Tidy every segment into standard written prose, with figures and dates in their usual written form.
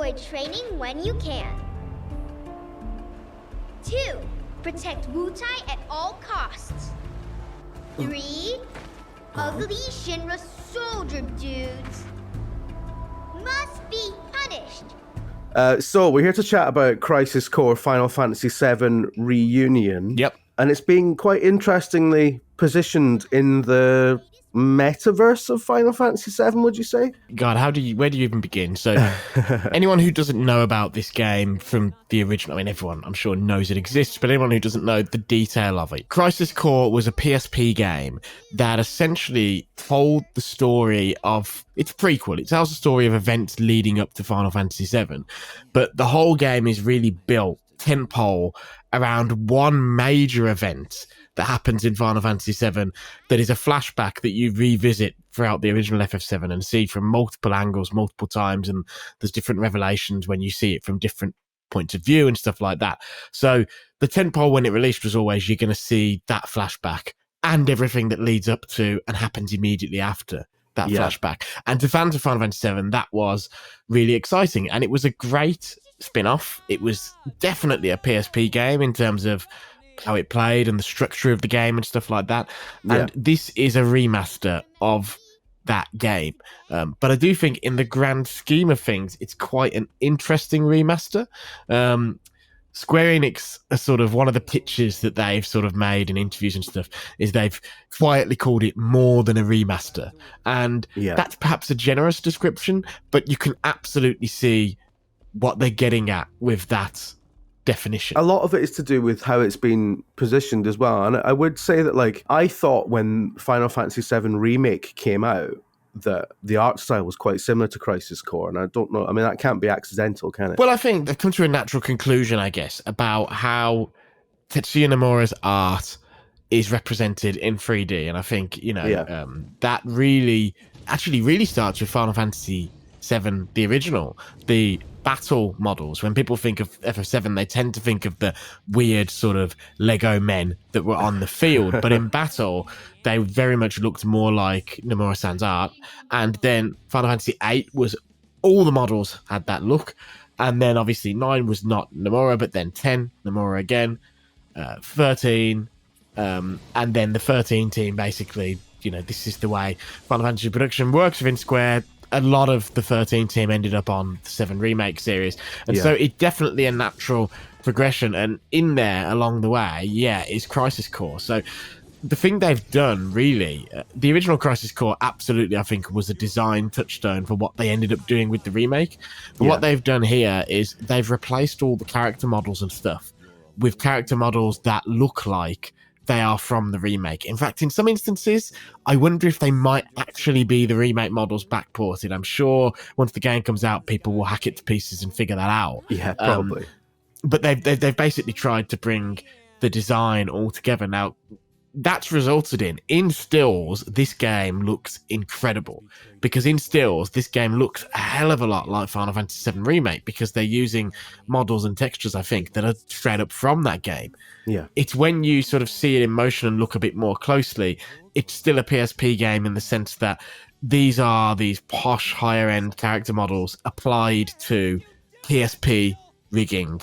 avoid training when you can. 2. Protect Wutai at all costs. 3. Ugly Shinra soldier dudes must be punished. So we're here to chat about Crisis Core Final Fantasy VII Reunion. Yep. And it's being quite interestingly positioned in the metaverse of Final Fantasy VII, would you say? God, where do you even begin? So anyone who doesn't know about this game from the original, I mean, everyone I'm sure knows it exists, but anyone who doesn't know the detail of it, Crisis Core was a PSP game that essentially told the story of, it's prequel, it tells the story of events leading up to Final Fantasy VII, but the whole game is really built tentpole around one major event that happens in Final Fantasy VII that is a flashback that you revisit throughout the original FF7 and see from multiple angles, multiple times, and there's different revelations when you see it from different points of view and stuff like that. So the tentpole when it released was always you're going to see that flashback and everything that leads up to and happens immediately after that flashback. And to fans of Final Fantasy VII, that was really exciting. And it was a great spin-off. It was definitely a PSP game in terms of how it played and the structure of the game and stuff like that. And this is a remaster of that game. But I do think in the grand scheme of things, it's quite an interesting remaster. Square Enix are sort of one of the pitches that they've sort of made in interviews and stuff is they've quietly called it more than a remaster. And that's perhaps a generous description, but you can absolutely see what they're getting at with that definition. A lot of it is to do with how it's been positioned as well. And I would say that, like, I thought when Final Fantasy VII Remake came out that the art style was quite similar to Crisis Core, and I don't know, I mean, that can't be accidental, can it? Well, I think they've come to a natural conclusion, I guess, about how Tetsuya Nomura's art is represented in 3D, and I think, you know, that really starts with Final Fantasy VII, the original, the battle models. When people think of FF7, they tend to think of the weird sort of Lego men that were on the field, but in battle, they very much looked more like Nomura-san's art. And then Final Fantasy VIII was, all the models had that look. And then obviously 9 was not Nomura, but then 10, Nomura again, 13, and then the 13 team basically, you know, this is the way Final Fantasy production works within Square. A lot of the 13 team ended up on the 7 Remake series. And so it's definitely a natural progression. And in there, along the way, is Crisis Core. So the thing they've done, really, the original Crisis Core absolutely, I think, was a design touchstone for what they ended up doing with the remake. But what they've done here is they've replaced all the character models and stuff with character models that look like they are from the remake. In fact, in some instances, I wonder if they might actually be the remake models backported. I'm sure once the game comes out, people will hack it to pieces and figure that out. Yeah, probably. But they've basically tried to bring the design all together. Now, that's resulted in stills, this game looks incredible. Because in stills, this game looks a hell of a lot like Final Fantasy VII Remake because they're using models and textures, I think, that are straight up from that game. Yeah. It's when you sort of see it in motion and look a bit more closely, it's still a PSP game in the sense that these are these posh, higher-end character models applied to PSP rigging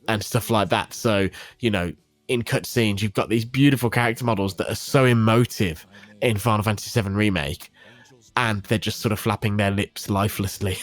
and stuff like that. So, you know, in cutscenes, you've got these beautiful character models that are so emotive in Final Fantasy VII Remake, and they're just sort of flapping their lips lifelessly.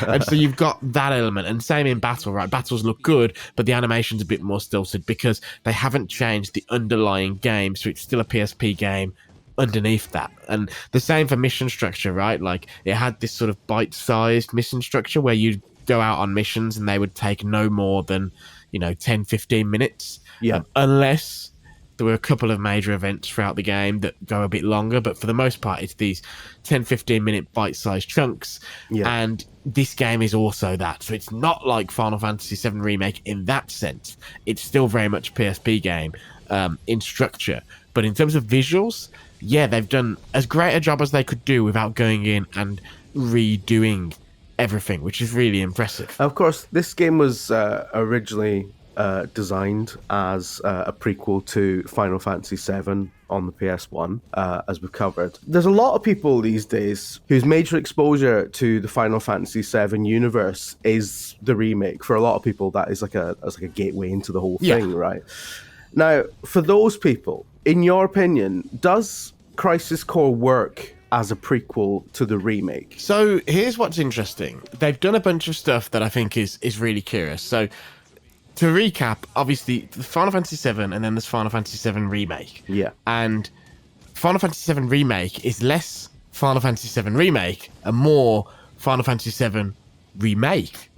And so you've got that element. And same in battle, right? Battles look good, but the animation's a bit more stilted because they haven't changed the underlying game, so it's still a PSP game underneath that. And the same for mission structure, right? Like, it had this sort of bite-sized mission structure where you'd go out on missions and they would take no more than, you know, 10, 15 minutes. Yeah. Unless there were a couple of major events throughout the game that go a bit longer, but for the most part, it's these 10, 15-minute bite-sized chunks. Yeah. And this game is also that. So it's not like Final Fantasy VII Remake in that sense. It's still very much a PSP game in structure. But in terms of visuals, they've done as great a job as they could do without going in and redoing everything, which is really impressive. Of course, this game was originally designed as a prequel to Final Fantasy VII, on the PS1, as we've covered. There's a lot of people these days whose major exposure to the Final Fantasy VII universe is the remake. For a lot of people, that is like a gateway into the whole thing, right? Now, for those people, in your opinion, does Crisis Core work as a prequel to the remake? So here's what's interesting. They've done a bunch of stuff that I think is really curious. So to recap, obviously, the Final Fantasy VII and then there's Final Fantasy VII Remake. Yeah. And Final Fantasy VII Remake is less Final Fantasy VII Remake and more Final Fantasy VII Remake.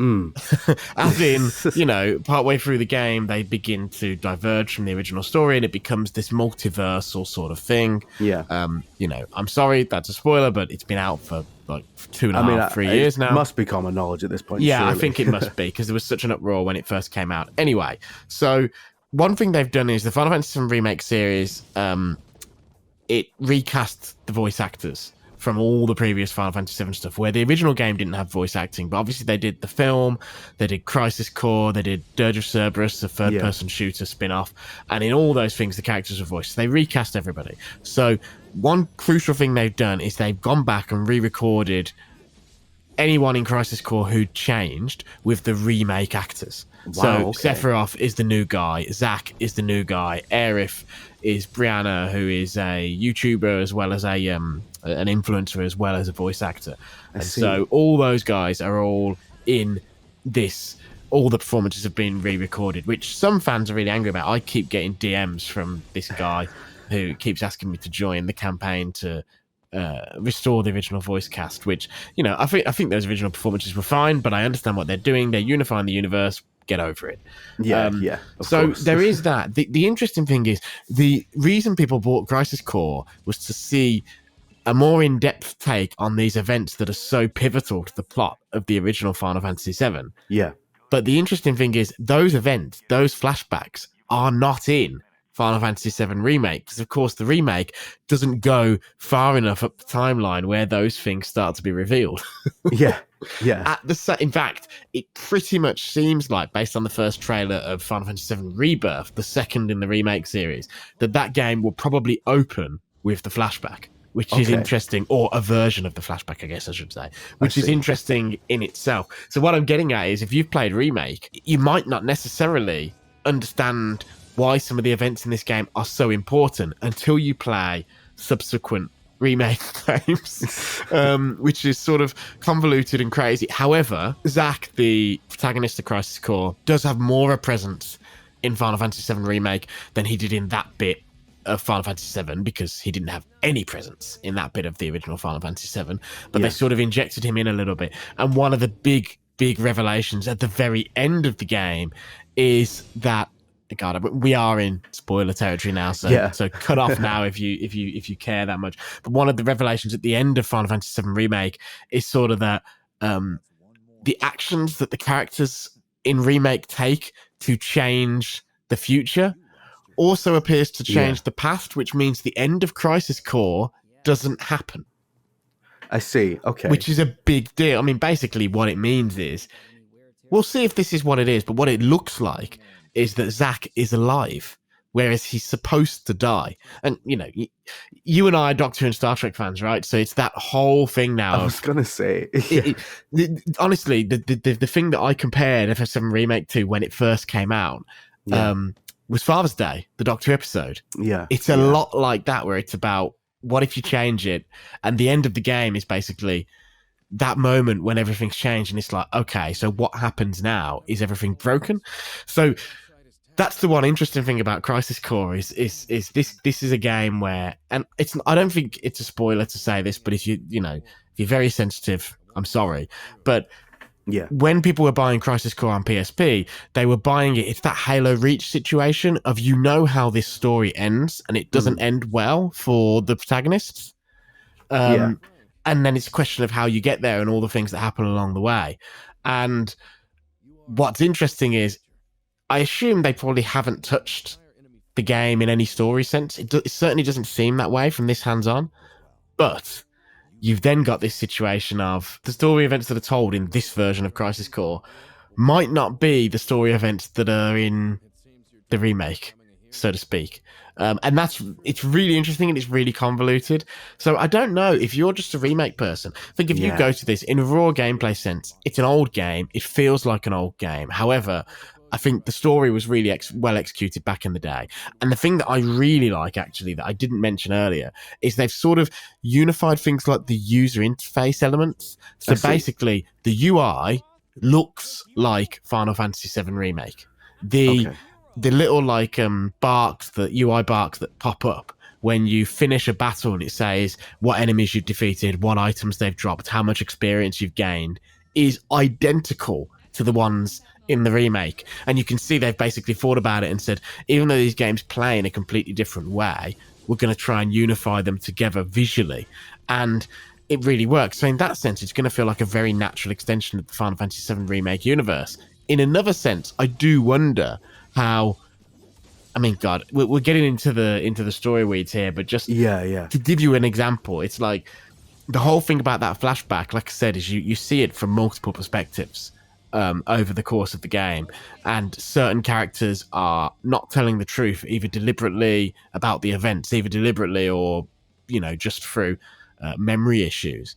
As in, you know, partway through the game, they begin to diverge from the original story and it becomes this multiversal sort of thing. Yeah. You know, I'm sorry, that's a spoiler, but it's been out for like 2.5, 3 years now. It must be common knowledge at this point. Yeah, surely. I think it must be, because there was such an uproar when it first came out. Anyway, so one thing they've done is the Final Fantasy VII Remake series, it recasts the voice actors from all the previous Final Fantasy VII stuff, where the original game didn't have voice acting, but obviously they did the film, they did Crisis Core, they did Dirge of Cerberus, a third-person shooter spin-off, and in all those things, the characters were voiced. They recast everybody. So one crucial thing they've done is they've gone back and re-recorded anyone in Crisis Core who changed with the remake actors. Wow, so okay. Sephiroth is the new guy, Zack is the new guy, Aerith is Brianna, who is a YouTuber as well as an influencer as well as a voice actor. And so all those guys are all in this. All the performances have been re-recorded, which some fans are really angry about. I keep getting DMs from this guy who keeps asking me to join the campaign to restore the original voice cast, which, you know, I think those original performances were fine, but I understand what they're doing. They're unifying the universe. Get over it. Yeah, so course. there is that. The interesting thing is the reason people bought Crisis Core was to see a more in-depth take on these events that are so pivotal to the plot of the original Final Fantasy VII. Yeah. But the interesting thing is those events, those flashbacks, are not in Final Fantasy VII Remake, because of course the remake doesn't go far enough up the timeline where those things start to be revealed. Yeah. In fact, it pretty much seems like, based on the first trailer of Final Fantasy VII Rebirth, the second in the remake series, that game will probably open with the flashback, which is interesting, or a version of the flashback, I guess I should say, which is interesting in itself. So what I'm getting at is, if you've played Remake, you might not necessarily understand why some of the events in this game are so important until you play subsequent remake games, which is sort of convoluted and crazy. However, Zack, the protagonist of Crisis Core, does have more a presence in Final Fantasy VII Remake than he did in that bit of Final Fantasy VII, because he didn't have any presence in that bit of the original Final Fantasy VII, but they sort of injected him in a little bit. And one of the big revelations at the very end of the game is that, God, we are in spoiler territory now, so cut off now if you care that much. But one of the revelations at the end of Final Fantasy VII Remake is sort of that the actions that the characters in Remake take to change the future also appears to change the past, which means the end of Crisis Core doesn't happen. I see. Okay. Which is a big deal. I mean, basically what it means is, we'll see if this is what it is, but what it looks like is that Zack is alive, whereas he's supposed to die. And, you know, you and I are Doctor Who and Star Trek fans, right? So it's that whole thing now. I was going to say. Honestly, the thing that I compared FF7 Remake to when it first came out was Father's Day, the Doctor Who episode. Yeah. It's a lot like that, where it's about, what if you change it? And the end of the game is basically that moment when everything's changed, and it's like, okay, so what happens now? Is everything broken? So that's the one interesting thing about Crisis Core is this is a game where, and it's, I don't think it's a spoiler to say this, but if you're very sensitive, I'm sorry, but when people were buying Crisis Core on PSP, they were buying it. It's that Halo Reach situation of, you know how this story ends, and it doesn't end well for the protagonists. And then it's a question of how you get there and all the things that happen along the way. And what's interesting is, I assume they probably haven't touched the game in any story sense. It certainly doesn't seem that way from this hands-on. But you've then got this situation of the story events that are told in this version of Crisis Core might not be the story events that are in the remake. so to speak. And it's really interesting and it's really convoluted. So I don't know if you're just a remake person. I think if you go to this in a raw gameplay sense, it's an old game. It feels like an old game. However, I think the story was really well executed back in the day. And the thing that I really like, actually, that I didn't mention earlier, is they've sort of unified things like the user interface elements. So basically, the UI looks like Final Fantasy VII Remake. The little like barks, the UI barks that pop up when you finish a battle, and it says what enemies you've defeated, what items they've dropped, how much experience you've gained, is identical to the ones in the remake. And you can see they've basically thought about it and said, even though these games play in a completely different way, we're going to try and unify them together visually. And it really works. So in that sense, it's going to feel like a very natural extension of the Final Fantasy VII Remake universe. In another sense, I do wonder how, I mean, God, we're getting into the story weeds here, but just to give you an example, it's like the whole thing about that flashback, like I said, is you see it from multiple perspectives over the course of the game, and certain characters are not telling the truth, either deliberately about the events, either deliberately or, just through memory issues.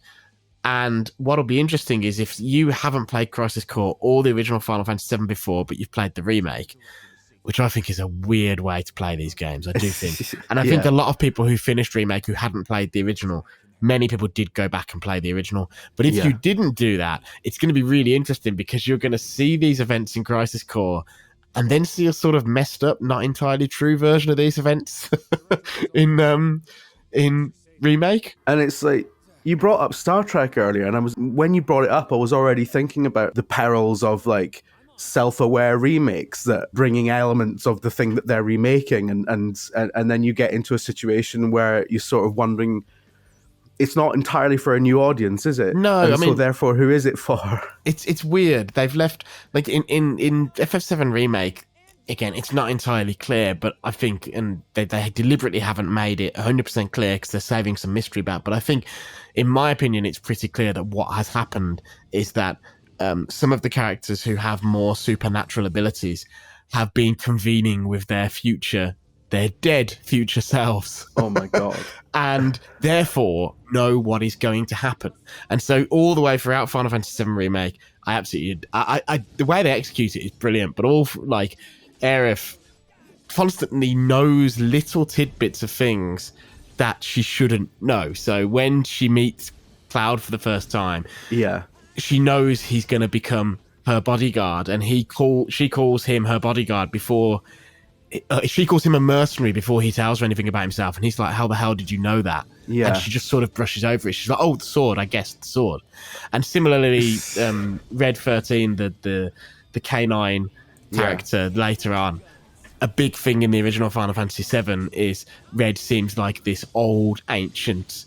And what'll be interesting is if you haven't played Crisis Core or the original Final Fantasy VII before, but you've played the remake, which I think is a weird way to play these games, I do think. And I think a lot of people who finished Remake who hadn't played the original, many people did go back and play the original. But if you didn't do that, it's going to be really interesting because you're going to see these events in Crisis Core and then see a sort of messed up, not entirely true version of these events in Remake. And it's like, you brought up Star Trek earlier, and when you brought it up, I was already thinking about the perils of like self-aware remakes, that bringing elements of the thing that they're remaking, and then you get into a situation where you're sort of wondering, it's not entirely for a new audience, is it? No, and I mean, so therefore, who is it for? It's weird. They've left, like in FF7 Remake, again, it's not entirely clear, but I think, and they deliberately haven't made it 100% clear because they're saving some mystery about, but I think, in my opinion, it's pretty clear that what has happened is that some of the characters who have more supernatural abilities have been convening with their dead future selves. Oh my God. And therefore know what is going to happen. And so all the way throughout Final Fantasy VII Remake, I absolutely, the way they execute it is brilliant, but Aerith constantly knows little tidbits of things that she shouldn't know. So when she meets Cloud for the first time, she knows he's going to become her bodyguard, and she calls him her bodyguard before she calls him a mercenary before he tells her anything about himself. And he's like, how the hell did you know that? And she just sort of brushes over it. She's like, oh, the sword, I guess, the sword. And similarly, Red 13, the K9 character later on, a big thing in the original Final Fantasy VII is Red seems like this old, ancient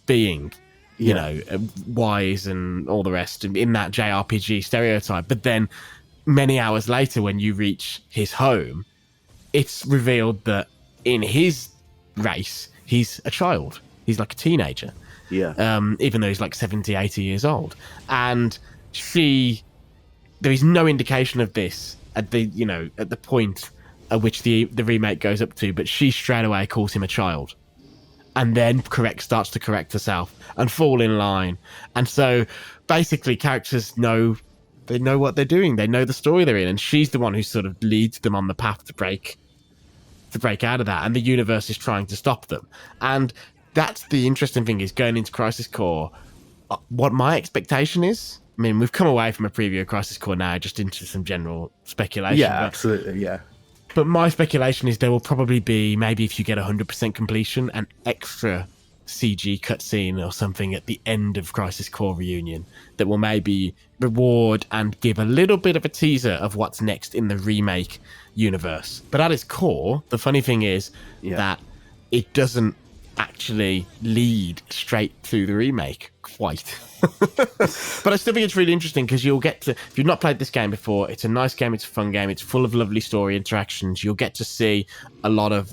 being, you know, wise and all the rest, in that JRPG stereotype. But then many hours later, when you reach his home, it's revealed that in his race, he's a child. He's like a teenager. Even though he's like 70, 80 years old. And there is no indication of this at the point at which the remake goes up to, but she straight away calls him a child, and then starts to correct herself and fall in line. And so basically characters know what they're doing. They know the story they're in, and she's the one who sort of leads them on the path to break out of that, and the universe is trying to stop them. And that's the interesting thing, is going into Crisis Core, what my expectation is. I mean, we've come away from a preview of Crisis Core now just into some general speculation. Absolutely. But my speculation is there will probably be, maybe if you get 100% completion, an extra CG cutscene or something at the end of Crisis Core Reunion that will maybe reward and give a little bit of a teaser of what's next in the remake universe. But at its core, the funny thing is that it doesn't actually lead straight to the remake quite. But I still think it's really interesting because you'll get to, if you've not played this game before, it's a nice game, it's a fun game, it's full of lovely story interactions. You'll get to see a lot of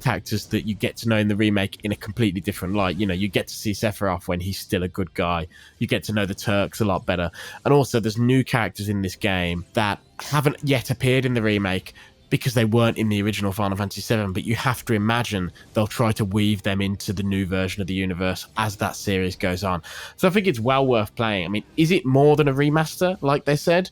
characters that you get to know in the remake in a completely different light. You know, you get to see Sephiroth when he's still a good guy. You get to know the Turks a lot better. And also there's new characters in this game that haven't yet appeared in the remake because they weren't in the original Final Fantasy VII, but you have to imagine they'll try to weave them into the new version of the universe as that series goes on. So I think it's well worth playing. I mean, is it more than a remaster, like they said?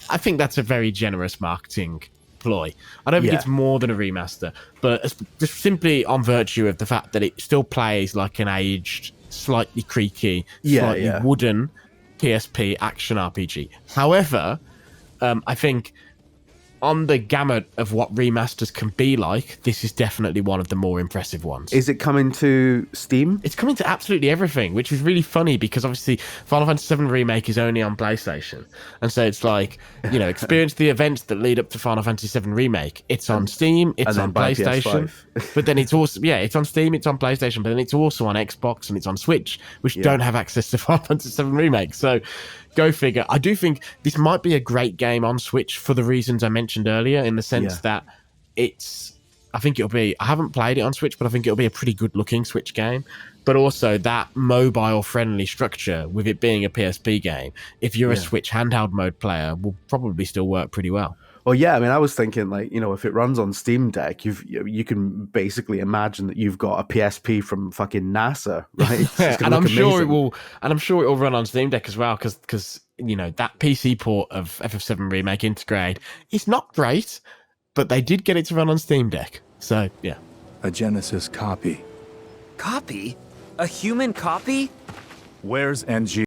I think that's a very generous marketing ploy. I don't think it's more than a remaster, but just simply on virtue of the fact that it still plays like an aged, slightly creaky, slightly wooden PSP action RPG. However, I think on the gamut of what remasters can be like, this is definitely one of the more impressive ones. Is it coming to Steam? It's coming to absolutely everything, which is really funny because obviously Final Fantasy VII Remake is only on PlayStation. And so it's like, you know, experience the events that lead up to Final Fantasy VII Remake. It's on Steam, it's on PlayStation. But then it's also, it's on Steam, it's on PlayStation, but then it's also on Xbox and it's on Switch, which don't have access to Final Fantasy VII Remake. So go figure. I do think this might be a great game on Switch for the reasons I mentioned earlier, in the sense that I haven't played it on Switch, but I think it'll be a pretty good looking Switch game. But also that mobile friendly structure with it being a PSP game, if you're a Switch handheld mode player, will probably still work pretty well. Well, yeah, I mean, I was thinking, like, you know, if it runs on Steam Deck, you can basically imagine that you've got a PSP from fucking NASA, right? And I'm sure it will run on Steam Deck as well, because you know that PC port of FF7 Remake Integrate is not great, but they did get it to run on Steam Deck. So yeah, a Genesis copy. Copy? A human copy? Where's NG?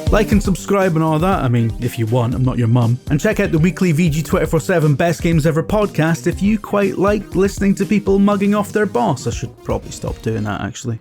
Like and subscribe and all that, I mean, if you want, I'm not your mum. And check out the weekly VG247 Best Games Ever podcast if you quite like listening to people mugging off their boss. I should probably stop doing that, actually.